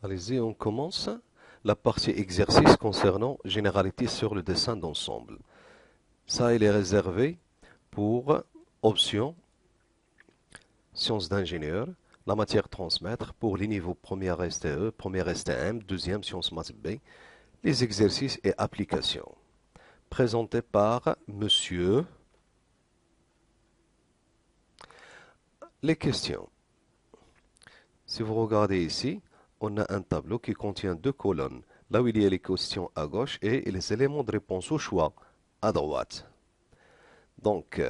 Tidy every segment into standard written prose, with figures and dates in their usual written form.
Allez-y, on commence la partie exercice concernant généralité sur le dessin d'ensemble. Ça, il est réservé pour option sciences d'ingénieur, la matière transmettre pour les niveaux première STE, première STM, deuxième sciences maths B, les exercices et applications. Présenté par monsieur. Les questions. Si vous regardez ici, on a un tableau qui contient deux colonnes, là où il y a les questions à gauche et les éléments de réponse au choix à droite. Donc,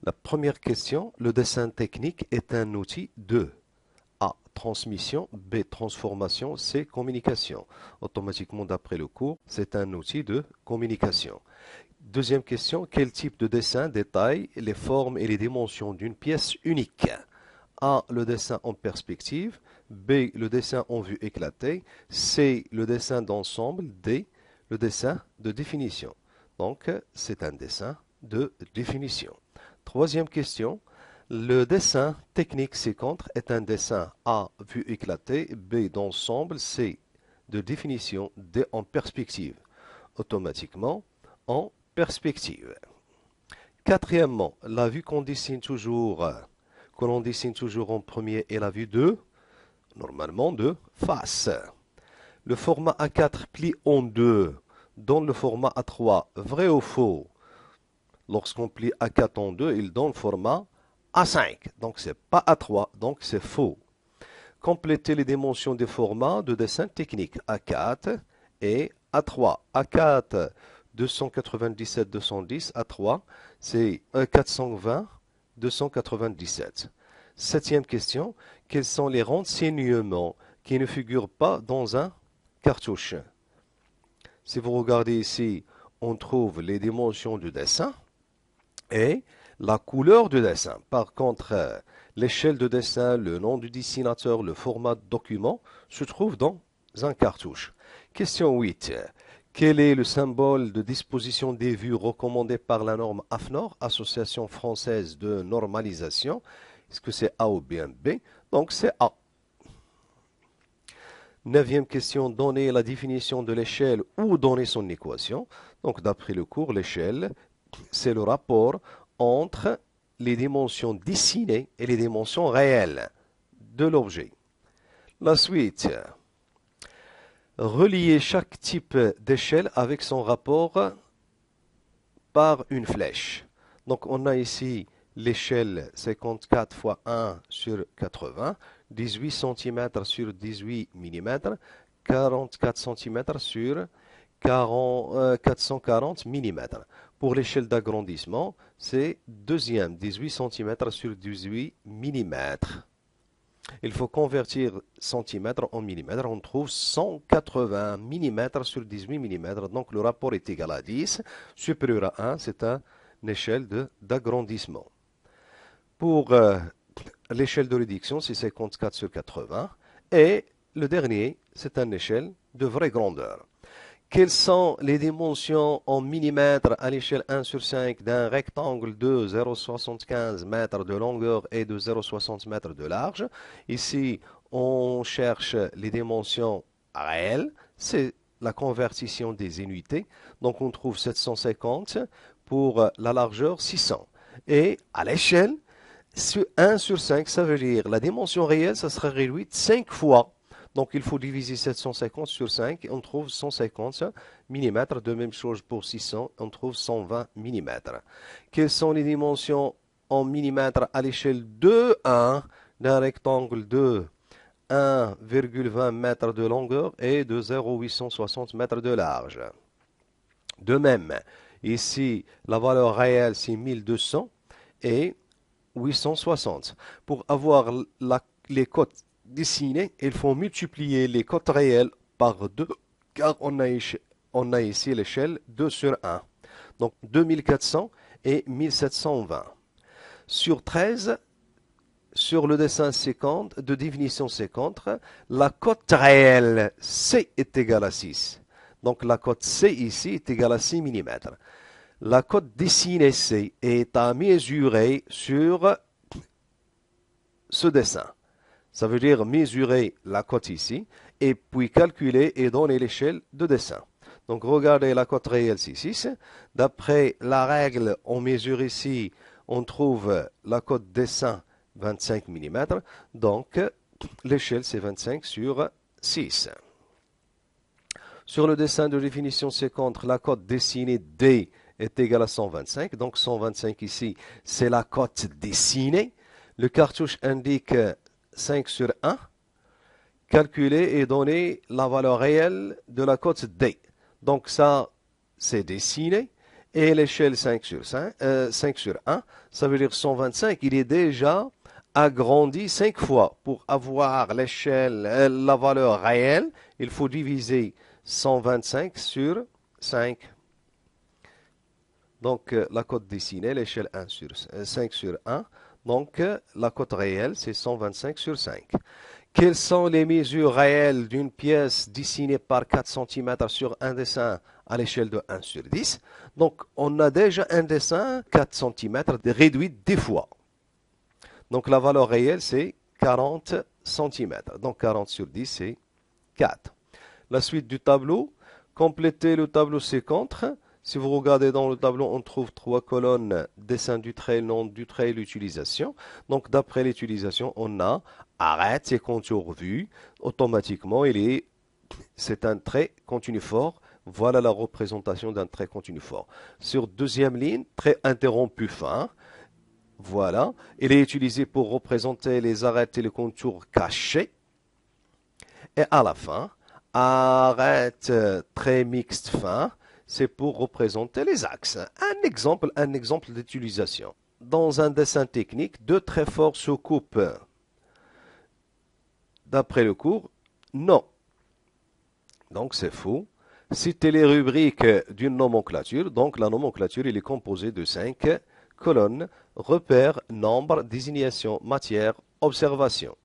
la première question, le dessin technique est un outil de A. Transmission, B. Transformation, C. Communication. Automatiquement, d'après le cours, c'est un outil de communication. Deuxième question, quel type de dessin détaille les formes et les dimensions d'une pièce unique? A. Le dessin en perspective. B. Le dessin en vue éclatée. C. Le dessin d'ensemble. D. Le dessin de définition. Donc, c'est un dessin de définition. Troisième question. Le dessin technique ci-contre est un dessin A. Vue éclatée. B. D'ensemble. C. De définition. D. En perspective. Automatiquement, en perspective. Quatrièmement, la vue qu'on dessine toujours, que l'on dessine toujours en premier est la vue de, normalement de face. Le format A4 plie en deux, donne le format A3, vrai ou faux? Lorsqu'on plie A4 en deux, il donne le format A5, donc c'est pas A3, donc c'est faux. Complétez les dimensions des formats de dessin technique A4 et A3. A4, 297-210, A3, c'est 420, 297. Septième question, quels sont les renseignements qui ne figurent pas dans un cartouche? Si vous regardez ici, on trouve les dimensions du dessin et la couleur du dessin. Par contre, l'échelle de dessin, le nom du dessinateur, le format de document se trouve dans un cartouche. Question 8. Quel est le symbole de disposition des vues recommandé par la norme AFNOR, Association française de normalisation? Est-ce que c'est A ou bien B? Donc c'est A. Neuvième question, donner la définition de l'échelle ou donner son équation. Donc d'après le cours, l'échelle, c'est le rapport entre les dimensions dessinées et les dimensions réelles de l'objet. La suite. Relier chaque type d'échelle avec son rapport par une flèche. Donc on a ici l'échelle 54 fois 1 sur 80, 18 cm sur 18 mm, 44 cm sur 440 mm. Pour l'échelle d'agrandissement, c'est deuxième, 18 cm sur 18 mm. Il faut convertir centimètres en millimètres. On trouve 180 mm sur 18 mm. Donc le rapport est égal à 10. Supérieur à 1, c'est une échelle d'agrandissement. Pour l'échelle de réduction, c'est 54 sur 80. Et le dernier, c'est une échelle de vraie grandeur. Quelles sont les dimensions en millimètres à l'échelle 1 sur 5 d'un rectangle de 0,75 m de longueur et de 0,60 m de large? Ici, on cherche les dimensions réelles. C'est la conversion des unités. Donc, on trouve 750 pour la largeur 600. Et à l'échelle, 1 sur 5, ça veut dire la dimension réelle, ça sera réduite 5 fois. Donc, il faut diviser 750 sur 5 et on trouve 150 mm. De même chose pour 600, on trouve 120 mm. Quelles sont les dimensions en millimètres à l'échelle de 1 d'un rectangle de 1,20 m de longueur et de 0,860 m de large? De même, ici, la valeur réelle, c'est 1200 et 860. Pour avoir les cotes dessinées, il faut multiplier les cotes réelles par 2, car on a ici l'échelle 2 sur 1. Donc 2400 et 1720. Sur 13, sur le dessin 50, de définition 50, la cote réelle C est égale à 6. Donc la cote C ici est égale à 6 mm. La cote dessinée C est à mesurer sur ce dessin. Ça veut dire mesurer la cote ici et puis calculer et donner l'échelle de dessin. Donc regardez la cote réelle, c'est 6. D'après la règle, on mesure ici, on trouve la cote dessin 25 mm. Donc l'échelle, c'est 25 sur 6. Sur le dessin de définition séquente, la cote dessinée D est égale à 125. Donc 125 ici, c'est la cote dessinée. Le cartouche indique 5 sur 1. Calculer et donner la valeur réelle de la cote D. Donc ça, c'est dessiné. Et l'échelle 5 sur 1, ça veut dire 125, il est déjà agrandi 5 fois. Pour avoir l'échelle, la valeur réelle, il faut diviser 125 sur 5. Donc la cote dessinée, l'échelle 5 sur 1. Donc la cote réelle, c'est 125 sur 5. Quelles sont les mesures réelles d'une pièce dessinée par 4 cm sur un dessin à l'échelle de 1 sur 10? Donc, on a déjà un dessin 4 cm réduit 10 fois. Donc, la valeur réelle, c'est 40 cm. Donc, 40 sur 10, c'est 4. La suite du tableau. Complétez le tableau séquence. Si vous regardez dans le tableau, on trouve 3 colonnes, dessin du trait, nom du trait, l'utilisation. Donc, d'après l'utilisation, on a arrête ces contours vus. Automatiquement, c'est un trait continu fort. Voilà la représentation d'un trait continu fort. Sur deuxième ligne, trait interrompu fin. Voilà. Il est utilisé pour représenter les arêtes et les contours cachés. Et à la fin, arrête trait mixte fin. C'est pour représenter les axes. Un exemple d'utilisation. Dans un dessin technique, deux traits forts se coupent. D'après le cours, non. Donc c'est faux. Citez les rubriques d'une nomenclature. Donc la nomenclature, elle est composée de 5 colonnes. Repères, nombre, désignation, matière, observation.